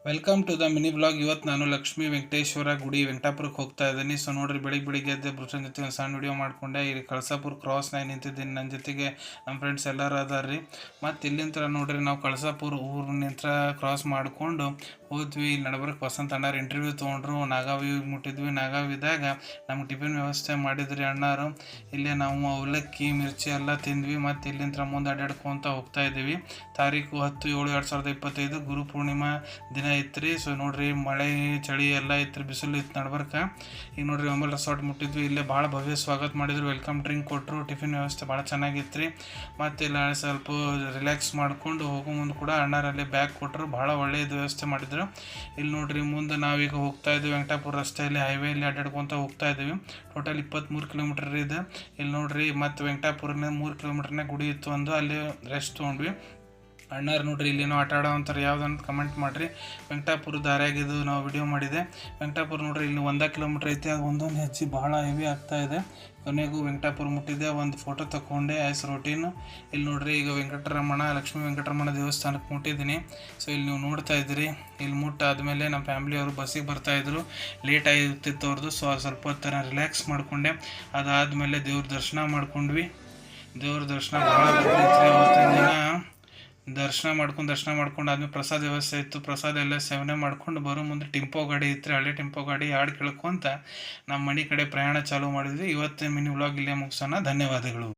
Welcome to the mini blog. ಇವತ್ತು ನಾನು ಲಕ್ಷ್ಮೀ ವೆಂಕಟೇಶ್ವರ ಗುಡಿ ವೆಂಕಟಾಪುರಕ್ಕೆ ಹೋಗ್ತಾ ಇದ್ದೀನಿ. ಸೊ ನೋಡ್ರಿ, ಬೆಳಿಗ್ಗೆ ಎದ್ದು ಬ್ರಷನ್ ಜೊತೆ ಒಂದು ಸಣ್ಣ ವಿಡಿಯೋ ಮಾಡ್ಕೊಂಡೆ. ಇಲ್ಲಿ ಕಳಸಾಪುರ ಕ್ರಾಸ್ನಾಗ ನಿಂತಿದ್ದೀನಿ. ನನ್ನ ಜೊತೆಗೆ ನಮ್ಮ ಫ್ರೆಂಡ್ಸ್ ಎಲ್ಲರೂ ಅದಾರ ರೀ. ಮತ್ತು ಇಲ್ಲಿಂದ ನೋಡ್ರಿ, ನಾವು ಕಳಸಾಪುರ ಊರಿನಿಂದ ಕ್ರಾಸ್ ಮಾಡಿಕೊಂಡು ಹೋದ್ವಿ. ಇಲ್ಲಿ ನಡಬರ್ಕ್ ವಸಂತ ಅಣ್ಣಾರು ಇಂಟರ್ವ್ಯೂ ತೊಗೊಂಡ್ರು. ನಾಗಾವಿ ಮುಟ್ಟಿದ್ವಿ. ನಾಗಾವಿದಾಗ ನಮ್ಗೆ ಟಿಫಿನ್ ವ್ಯವಸ್ಥೆ ಮಾಡಿದ್ರಿ ಅಣ್ಣಾರು. ಇಲ್ಲೇ ನಾವು ಅವಲಕ್ಕಿ ಮಿರ್ಚಿ ಎಲ್ಲ ತಿಂದ್ವಿ. ಮತ್ತು ಇಲ್ಲಿಂದ ಮುಂದೆ ಅಡ್ಡಾಡ್ಕೊಂತ ಹೋಗ್ತಾ ಇದ್ದೀವಿ. ತಾರೀಕು 10/7/2025 ಗುರು ಪೂರ್ಣಿಮಾ ದಿನ ಐತ್ರಿ. ಸೊ ನೋಡ್ರಿ, ಮಳೆ ಚಳಿ ಎಲ್ಲ ಐತ್ರಿ, ಬಿಸಿಲು ಇತ್ತು ನಡ್ಬರ್ಕ. ಈಗ ನೋಡ್ರಿ, ಒಂಬಲ್ ರೆಸಾರ್ಟ್ ಮುಟ್ಟಿದ್ವಿ. ಇಲ್ಲೇ ಭಾಳ ಭವ್ಯ ಸ್ವಾಗತ ಮಾಡಿದ್ರು, ವೆಲ್ಕಮ್ ಡ್ರಿಂಕ್ ಕೊಟ್ಟರು, ಟಿಫಿನ್ ವ್ಯವಸ್ಥೆ ಭಾಳ ಚೆನ್ನಾಗಿತ್ತು ರೀ. ಮತ್ತು ಇಲ್ಲ ಸ್ವಲ್ಪ ರಿಲ್ಯಾಕ್ಸ್ ಮಾಡ್ಕೊಂಡು ಹೋಗೋ ಮುಂದೆ ಕೂಡ ಅಣ್ಣಾರಲ್ಲಿ ಬ್ಯಾಗ್ ಕೊಟ್ಟರು, ಭಾಳ ಒಳ್ಳೆಯದು ವ್ಯವಸ್ಥೆ ಮಾಡಿದ್ರು. ಇಲ್ಲಿ ನೋಡ್ರಿ, ಮುಂದೆ ನಾವೀಗ ಹೋಗ್ತಾ ಇದ್ದೀವಿ ವೆಂಕಟಾಪುರ ರಸ್ತೆಯಲ್ಲಿ, ಹೈವೇಲಿ ಅಡ್ಡಾಡ್ಕೊಂತ ಹೋಗ್ತಾ ಇದ್ದೀವಿ. ಟೋಟಲ್ 23 ಕಿಲೋಮೀಟರ್ ಇದೆ. ಇಲ್ಲಿ ನೋಡ್ರಿ, ಮತ್ತು ವೆಂಕಟಾಪುರನ 3 ಕಿಲೋಮೀಟರ್ನಾಗ ಗುಡಿ ಇತ್ತು ಒಂದು, ಅಲ್ಲಿ ರೆಸ್ಟ್ ತೊಗೊಂಡ್ವಿ. ಅಣ್ಣಾರು ನೋಡ್ರಿ, ಇಲ್ಲೇನೋ ಆಟ ಆಡೋ ಅಂತಾರೆ, ಯಾವುದಂತ ಕಮೆಂಟ್ ಮಾಡಿರಿ. ವೆಂಕಟಾಪುರ ದಾರಿಯಾಗಿದ್ದು ನಾವು ವಿಡಿಯೋ ಮಾಡಿದೆ. ವೆಂಕಟಾಪುರ ನೋಡ್ರಿ, ಇಲ್ಲಿ 1 ಕಿಲೋಮೀಟ್ರ್ ಐತಿ. ಅದು ಒಂದೊಂದು ಹೆಜ್ಜೆ ಭಾಳ ಹೆವಿ ಆಗ್ತಾ ಇದೆ. ಕೊನೆಗೂ ವೆಂಕಟಾಪುರ ಮುಟ್ಟಿದ್ದೆ, ಒಂದು ಫೋಟೋ ತಗೊಂಡೆ ಆಯ್ಸ್ ರೂಟೀನು. ಇಲ್ಲಿ ನೋಡ್ರಿ, ಈಗ ವೆಂಕಟರಮಣ ಲಕ್ಷ್ಮೀ ವೆಂಕಟರಮಣ ದೇವಸ್ಥಾನಕ್ಕೆ ಮುಟ್ಟಿದ್ದೀನಿ. ಸೊ ಇಲ್ಲಿ ನೀವು ನೋಡ್ತಾ ಇದ್ದೀರಿ. ಇಲ್ಲಿ ಮುಟ್ಟಾದಮೇಲೆ ನಮ್ಮ ಫ್ಯಾಮ್ಲಿಯವರು ಬಸ್ಸಿಗೆ ಬರ್ತಾಯಿದ್ರು, ಲೇಟ್ ಆಗಿರ್ತಿತ್ತು ಅವ್ರದ್ದು. ಸೊ ಸ್ವಲ್ಪ ಹೊತ್ತು ರಿಲ್ಯಾಕ್ಸ್ ಮಾಡಿಕೊಂಡೆ. ಅದಾದಮೇಲೆ ದೇವ್ರ ದರ್ಶನ ಮಾಡ್ಕೊಂಡ್ವಿ. ದೇವ್ರ ದರ್ಶನ ಭಾಳ ಬರ್ತಿತ್ತು ಅವತ್ತಿನ ದಿನ. ದರ್ಶನ ಮಾಡ್ಕೊಂಡು ಆದ್ಮೇಲೆ ಪ್ರಸಾದ ವ್ಯವಸ್ಥೆ ಇತ್ತು. ಪ್ರಸಾದ ಎಲ್ಲ ಸೇವನೆ ಮಾಡ್ಕೊಂಡು ಬರೋ ಮುಂದೆ ಟೆಂಪೋ ಗಾಡಿ ಇತ್ತು, ಹಳೆ ಟೆಂಪೋ ಗಾಡಿ ಹಾಡು ಕೇಳ್ಕೊಂತ ನಮ್ಮ ಮನೆ ಕಡೆ ಪ್ರಯಾಣ ಚಾಲೂ ಮಾಡಿದ್ವಿ. ಇವತ್ತಿನ ಮಿನಿ ವ್ಲಾಗ್ ಇಲ್ಲೇ ಮುಗಿಸೋಣ. ಧನ್ಯವಾದಗಳು.